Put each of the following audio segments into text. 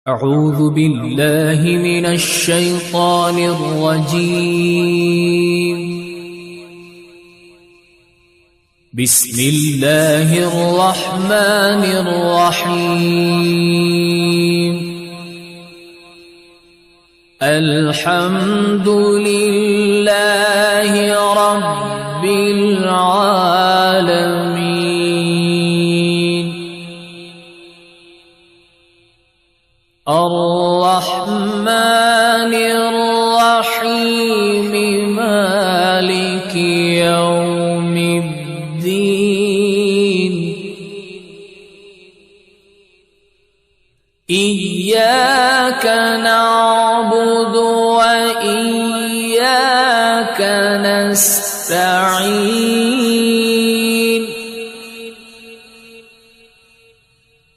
أعوذ بالله من الشيطان الرجيم. بسم الله الرحمن الرحيم. الحمد لله رب العالمين. الرحمن الرحيم مالك يوم الدين. إياك نعبد وإياك نستعين.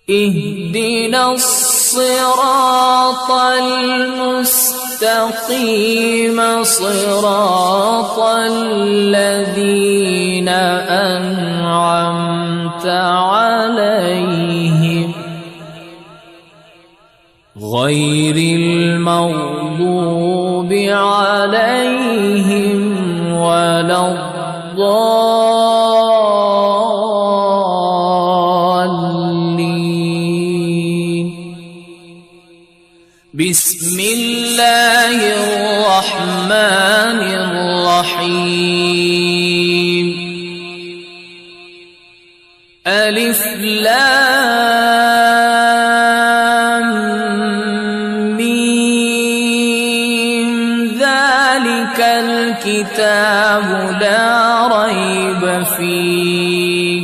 اهدنا الصراط المستقيم صراط الذين أنعمت عليهم غير المغضوب عليهم ولا الضالين. بسم الله الرحمن الرحيم. ألف لام ميم. ذلك الكتاب لا ريب فيه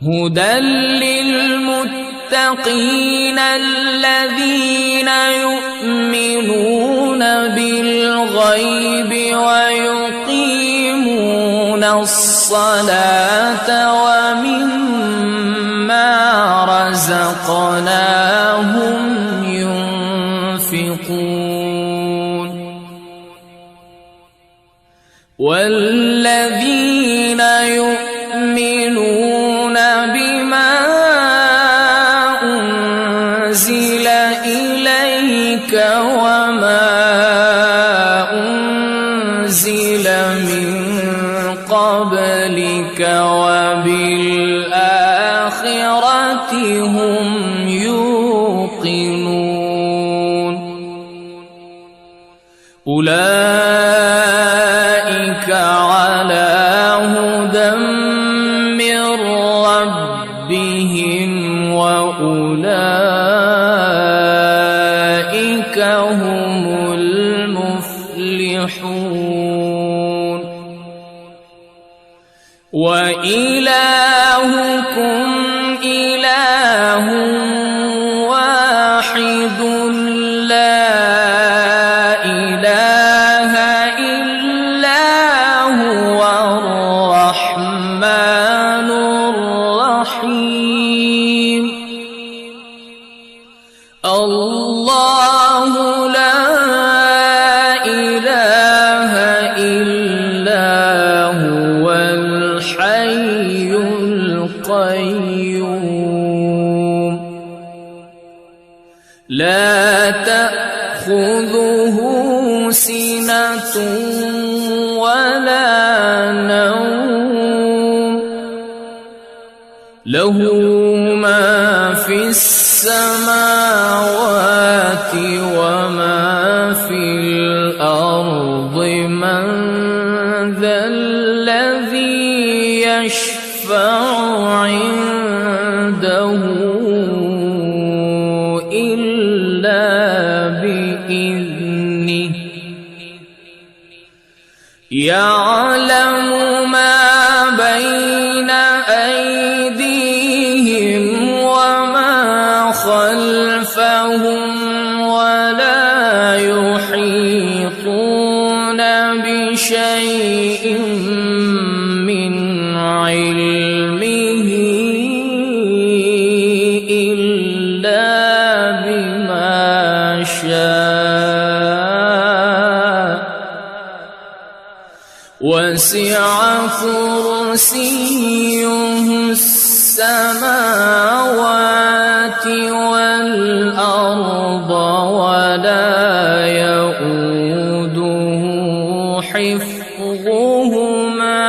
هدى للمتقين الذين يؤمنون بالغيب ويقيمون الصلاة ومما رزقناهم ينفقون. والذين يؤمنون بما أنزل إليك وما أنزل من قبلك وبالآخرة هم يوقنون. أولئك على هدى من ربهم وأولئك هم المفلحون. وإلهكم إله واحد لا إله إلا هو الرحمن الرحيم. الله لا إله إلا هو الحي القيوم. لا تأخذه سنة ولا نوم. له ما في السماوات وما في الأرض. من ذا الذي يشفع عنده إلا بإذنه. يعلم ما بين أيديهم وما خلفهم ولا يحيطون بشيء من علمه إلا بما شاء. وسع كرسيه السماوات والأرض ولا يؤوده حفظهما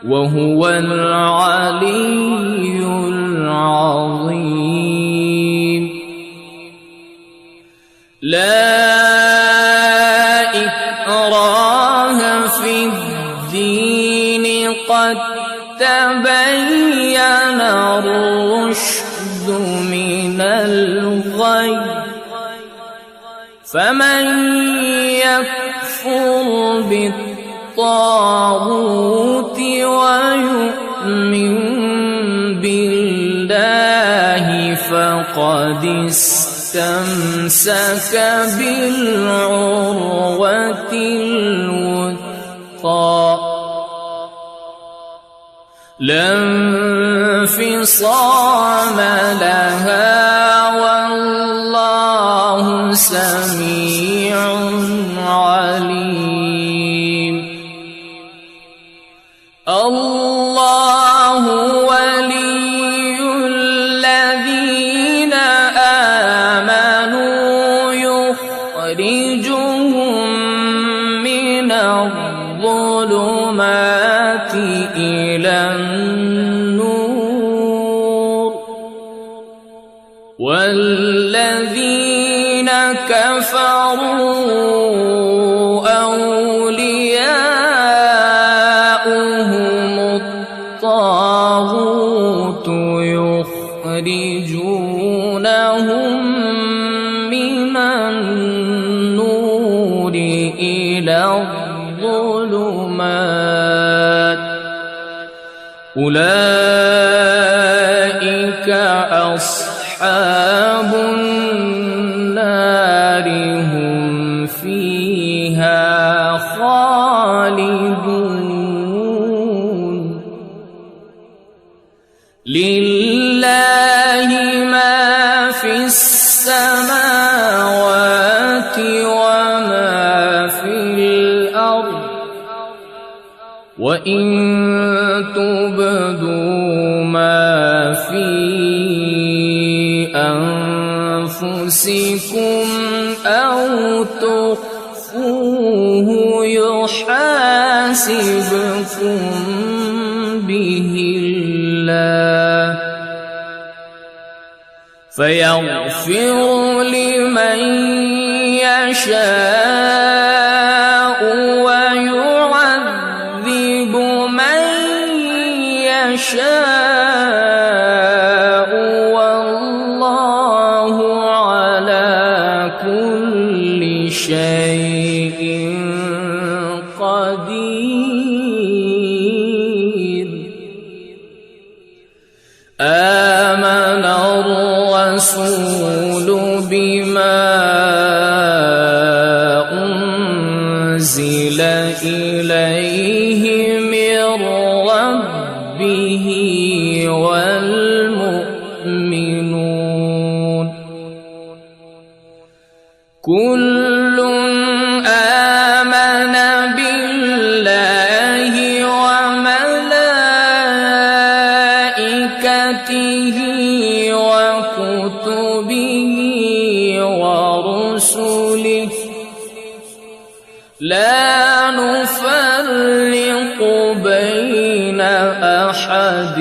وهو العلي العظيم. لا إكراه في الدين قد تبين الرشد من الغي فمن يكفر بالطاغوت ويؤمن بالله فقد استمسك بالعروة الوثقى لا انفصام لها والله سميع عليم. الله ولي الذين آمنوا يخرجهم من الظلمات إلى النور والذين كفروا أولياؤهم الطاغوت يخرجونهم من النور إلى الظلمات أولئك أصحاب النار هم فيها خالدون. لله ما في السماوات وما في الأرض وإن تبدوا ما في أنفسكم أو تخفوه يحاسبكم به الله فيغفر لمن يشاء ويعذب من يشاء والله على كل شيء قدير. آمن الرسول بما أنزل إليه من ربه والمؤمنون كل آمن بالله وملائكته وكتبه ورسله لا نفرق بين أحد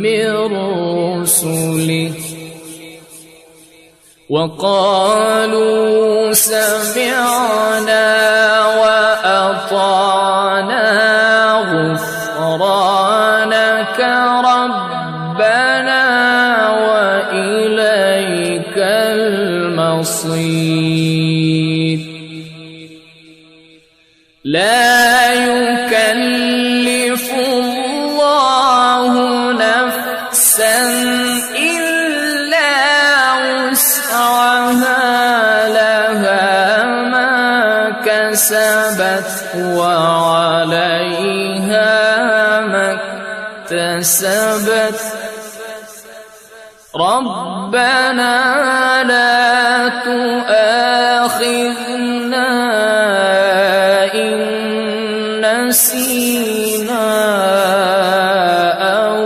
من رسله وقالوا سمعنا وأطعنا غفرانك ربنا وإليك المصير. لا يكلف الله نفسا إلا وسعها لها ما كسبت وعليها ما اكتسبت ربنا لا تؤاخذنا إن نسينا أو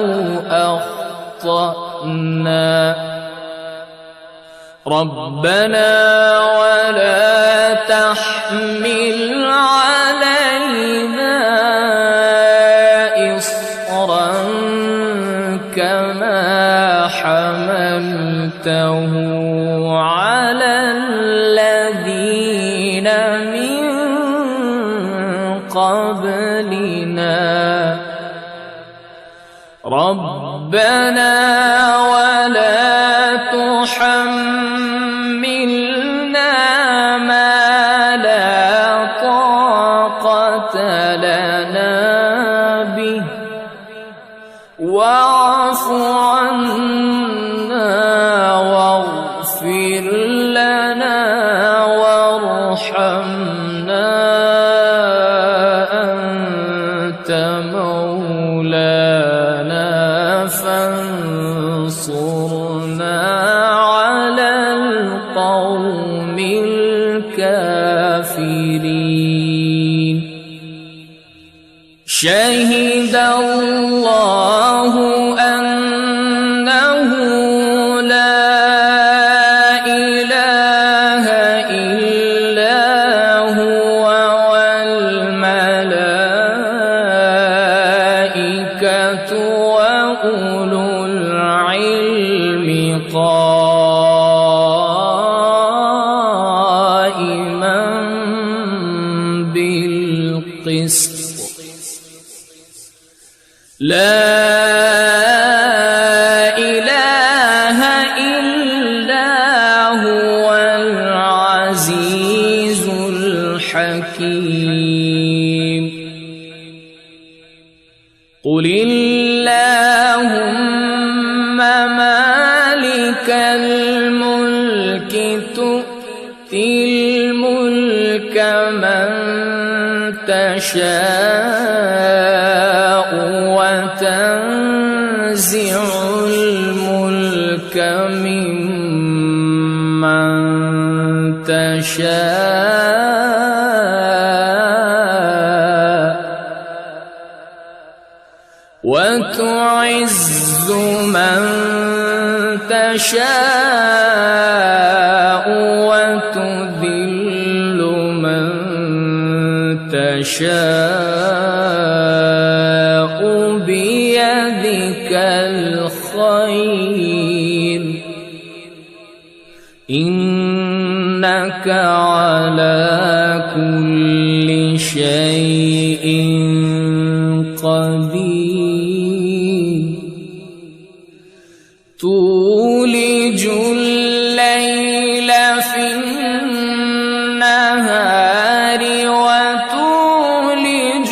أخطأنا ربنا ولا تحمل علينا إصرا كما حملته على الذين من قبلنا ربنا ولا تحملنا ما لا طاقة لنا به واعف عنا واغفر لنا وارحمنا أنت مولانا فانصرنا على القوم الكافرين شهد الله أنه لا إله إلا هو والملائكة وأولو العلم قائما بالقسط لا إله إلا هو العزيز الحكيم قل اللهم مالك الملك تؤتي الملك من تشاء وتنزع الملك ممن تشاء وتعز من تشاء وتذل من تشاء بيدك الخير إنك على كل شيء قدير تولج الليل في النهار وتولج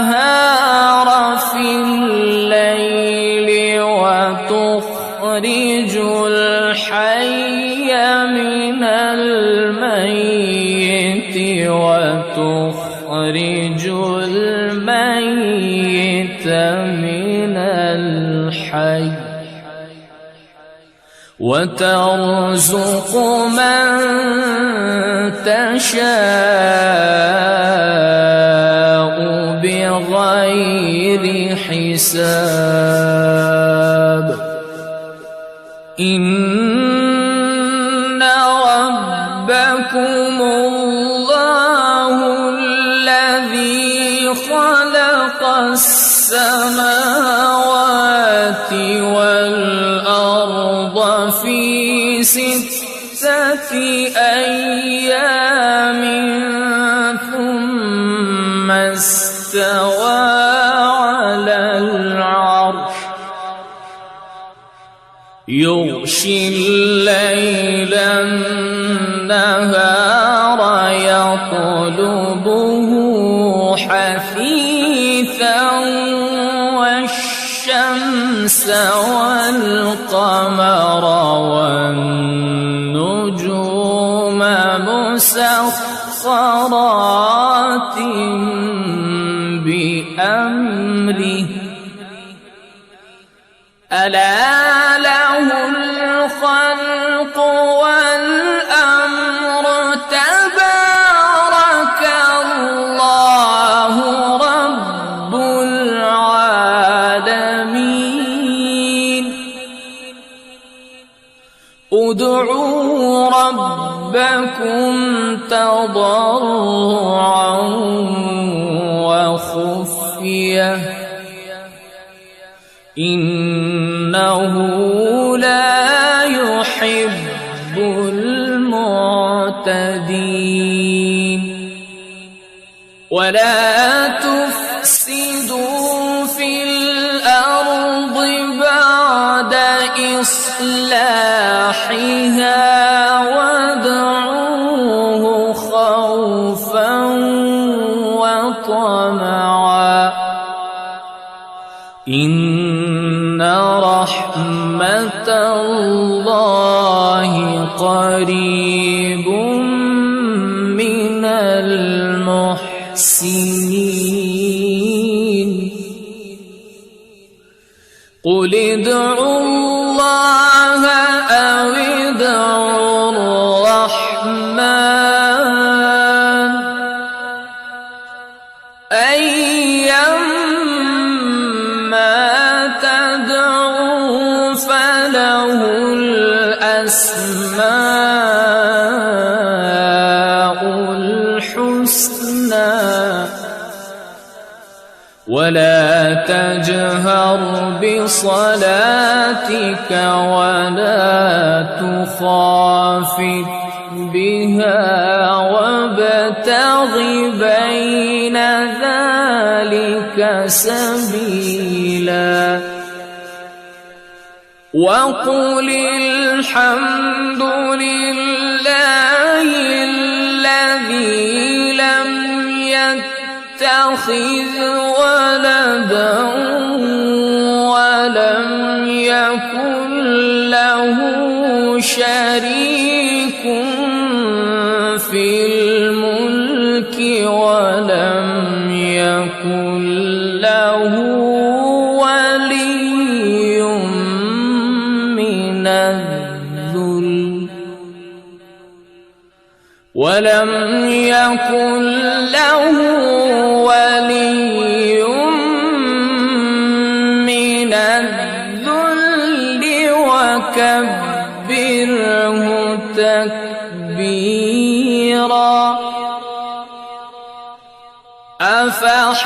النهار في الليل وتخرج الحي من الميت وتخرج الميت من الحي وترزق من تشاء بغير حساب إن ربكم الله الذي خلق السماوات والأرض في 6 أيام ثم استوى على العرش يغشي الليل النهار يطلبه حثيثا والشمس والقمر والنجوم مسخرات بأمره ألا له الخلق والأمر تبارك الله رب العالمين ادعوا ربكم تضرعا وخفية إنه لا يحب المعتدين ولا تفسدوا في الأرض بعد إصلاحها وادعوه خوفا وطمعا إن رحمة الله قريب من المحسنين قل ادعوا الله أو ادعوا الرحمن أيما تدعوا فله الأسماء الحسنى ولا تجهر بصلاتك ولا تخافت بها وابتغ بين ذلك سبيلا وقل الحمد لله الذي لم يتخذ ولدا ولم يكن له شريك في الملك ولم يكن له ولي من الذل ولم يكن له ولي من الذل وكبره تكبيرا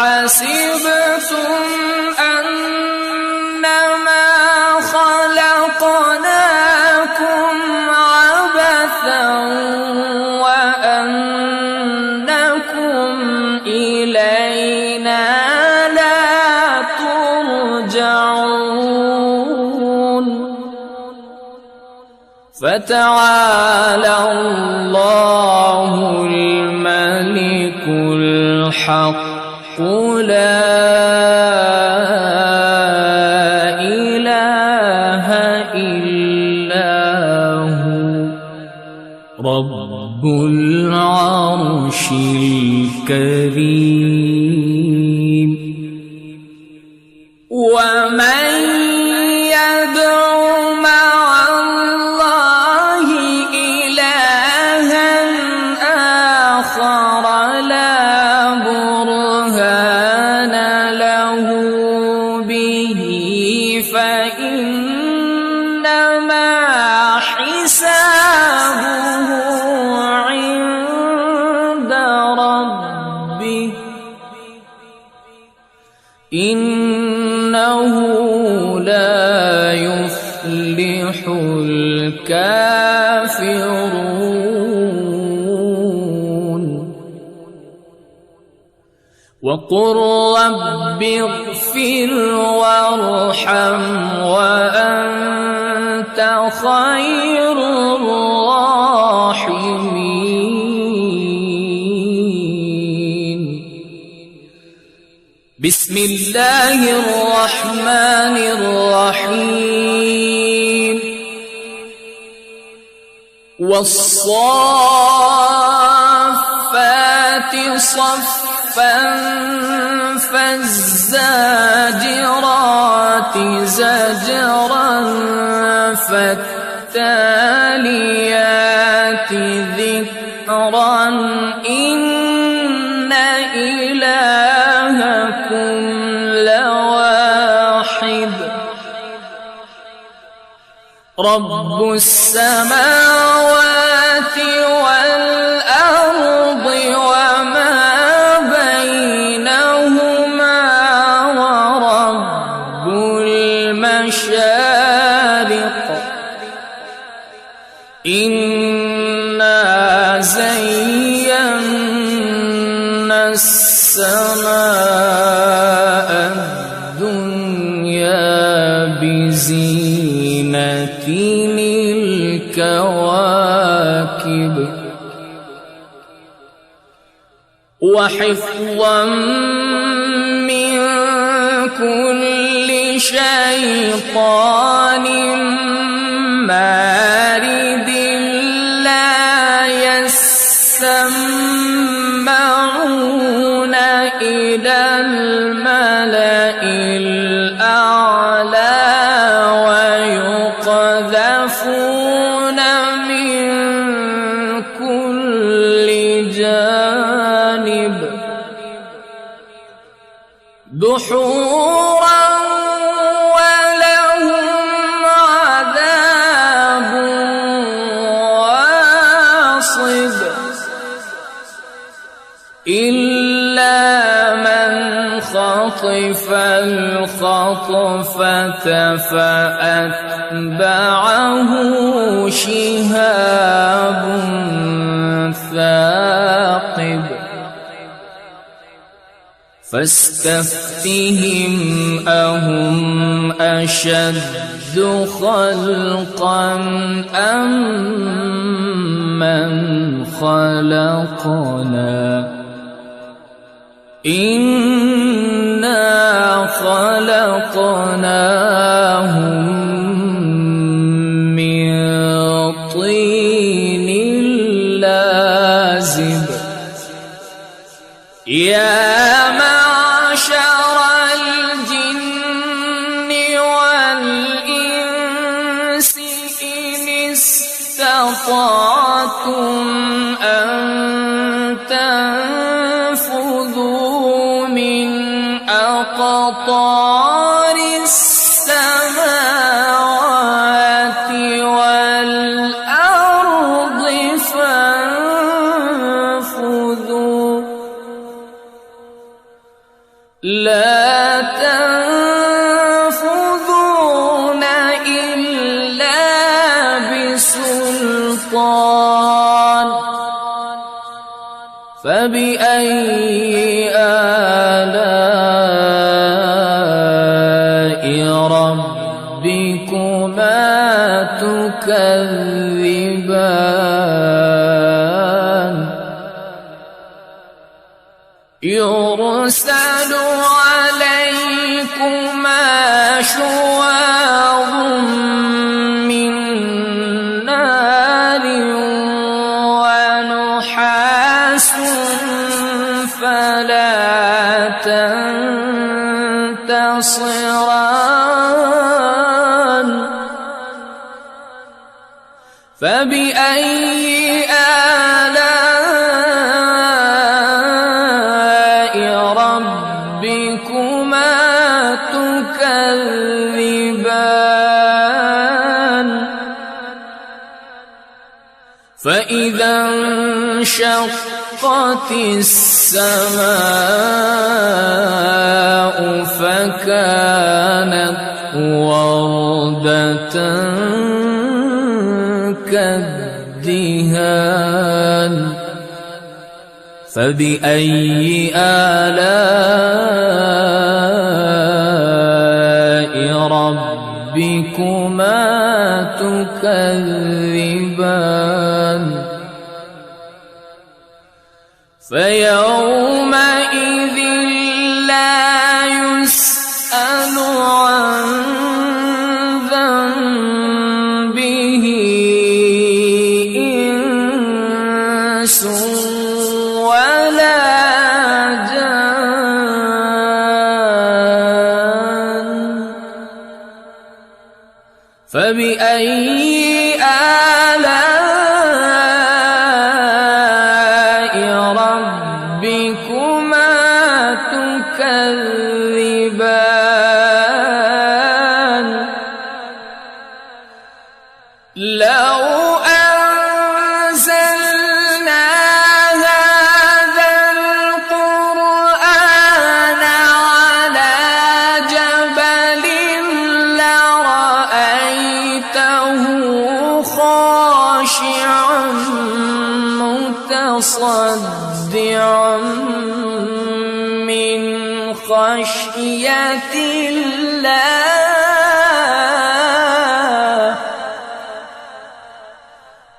أفحسبتم أنما خلقناكم عبثا وأنكم إلينا لا ترجعون فتعالى الله الملك الحق لا إله إلا هو رب العرش الكريم ومن يدع مع الله إلها آخر لا برهان له به فإنما حسابه عند ربه إنه لا يفلح الكافرون وقل رب اغفر وارحم وأنت خير الراحمين بسم الله الرحمن الرحيم والصافات صفا فالزاجرات زجرا فالتاليات ذكرا إن إلهكم لواحد رب السماوات والأرض وما بينهما ورب المشارق إنا زينا السماء الدنيا بزينة الكواكب وحفظا من كل شيطان مارد لا يسمعون إلى الملأ الأعلى ويقذفون من كل جانب دحورا ولهم عذاب واصب إلا من خطف الخطفة فأتبعه شهاب ثاقب فاستفتهم أهم أشد خلقا أم من خلقنا إنا خلقناهم من طين لازب يا معشر الجن والإنس إن استطعتم أن تنفذوا من أقطار السماوات والأرض فانفذوا لا تنفذون إلا بسلطان فبأي آلاء ربكما تكذبان يرسل عليكما شواظ من نار ونحاس فلا تنتصران فبأي آلاء ربكما تكذبان فإذا انشقت السماء فكانت وردة كالدهان فبأي آلاء ربكما تكذبان فيومئذ لا يسأل عن ذنبه إنس ولا جان فبأي آلاء ربكما تكذبان لو أنزلنا هذا القرآن على جبل لرأيته خاشعا متصدعا من خشية الله.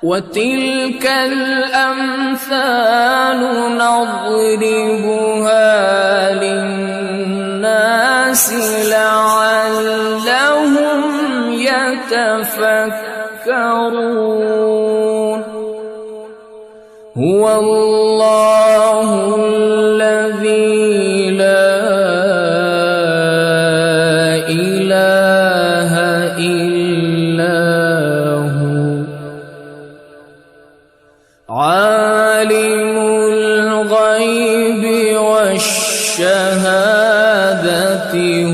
وتلك الأمثال نضربها للناس لعلهم يتفكرون. هو الله الذي لا إله إلا هو عالم الغيب والشهادة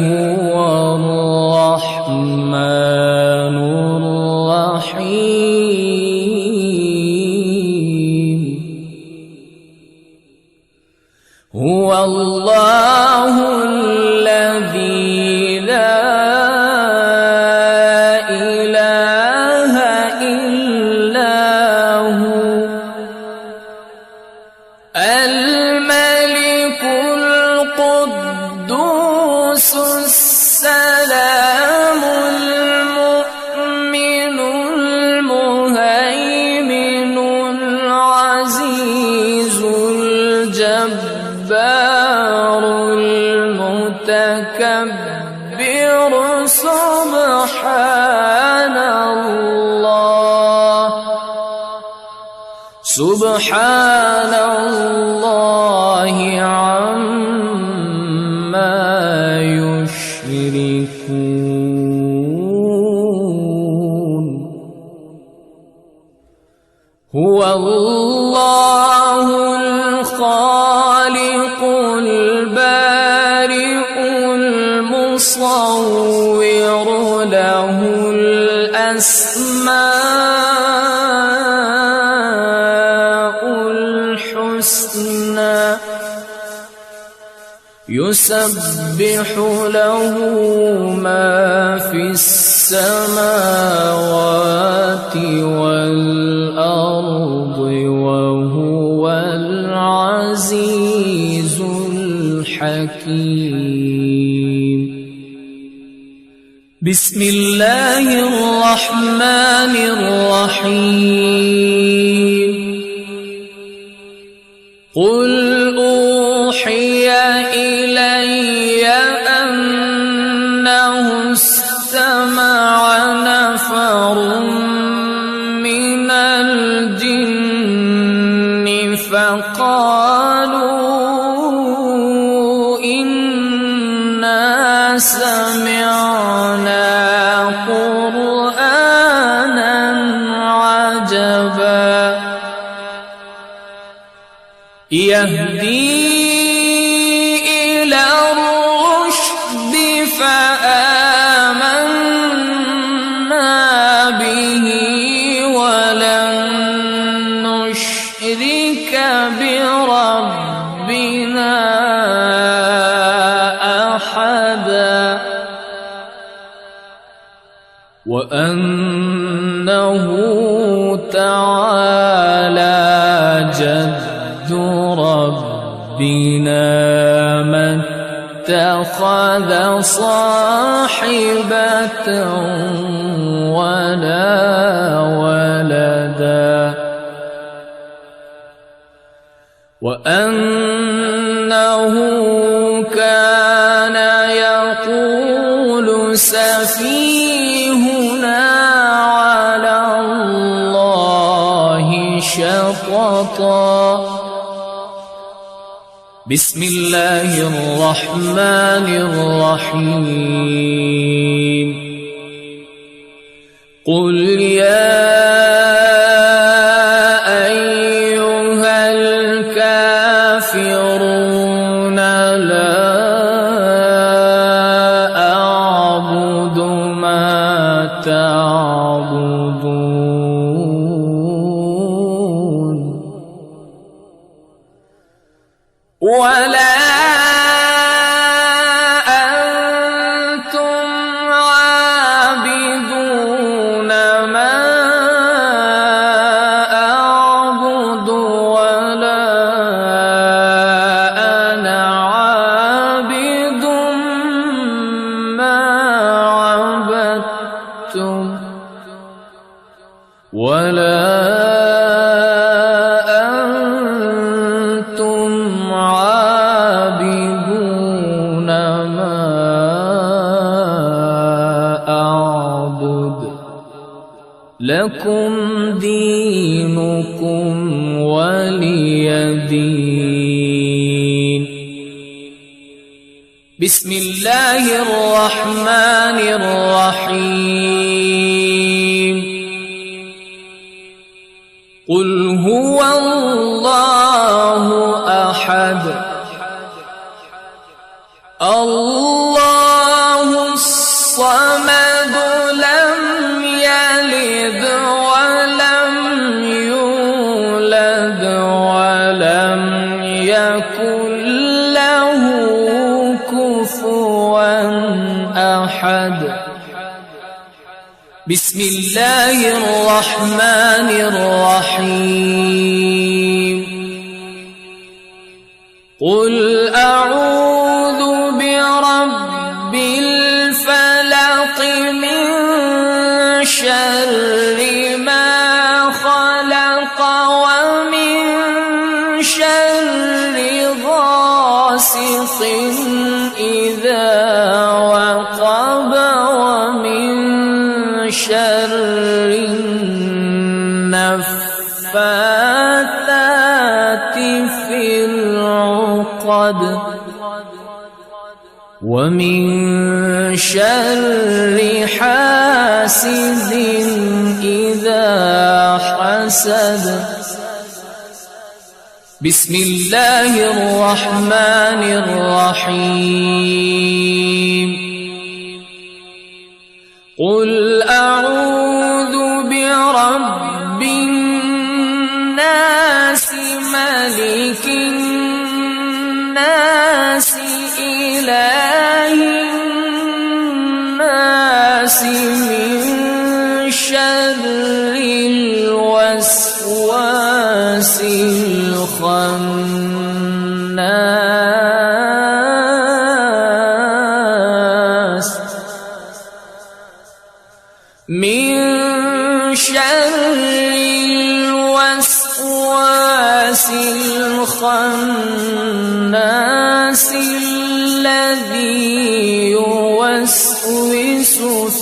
هو الرحمن الرحيم. هو الله الذي لا إله إلا هو الملك القدوس السلام المؤمن المهيمن العزيز الجبار المتكبر. سبحان الله سبحان الله عما يشركون. هو الله الخالق البارئ المصور له الأسماء الحسنى يسبح له ما في السماوات والأرض وهو العزيز الحكيم. بسم الله الرحمن الرحيم. قل أوحي إلي أنه استمع نفر من الجن فقالوا إنا سمعنا قرآنا عجبا يهدي إلى الرشد فآمنا به ولن نشرك بربنا أحدا وأنه تعالى جد ربنا ما اتخذ صاحبة ولا ولدا وأنه كان يقول سفيهنا على الله شططا. بسم الله الرحمن الرحيم. قل يا أيها الكافرون لا أعبد ما تعبدون ولا أنتم عابدون ما أعبد ولا أنا عابد ما عبدتم ولا أنتم عابدون ما أعبد لكم دينكم ولي دين. بسم الله الرحمن الرحيم. قل هو الله أحد الله الصمد لم يلد ولم يولد ولم يكن له كفوا أحد. بسم الله الرحمن الرحيم. قل أعوذ برب الفلق من شر ما خلق ومن شر غاسق إذا وقب ومن شر النفاثات في العقد ومن شر حاسد إذا حسد. بسم الله الرحمن الرحيم. قل أعوذ برب الناس ملك الناس إله الناس من شر الوسواس الخناس من شر الوسواس الخناس الذي يوسوس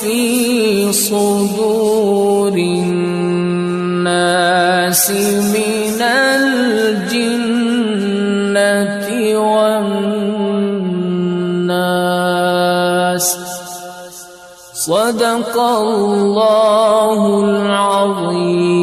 في صدور الناس من الجنة والناس. صدق الله العظيم.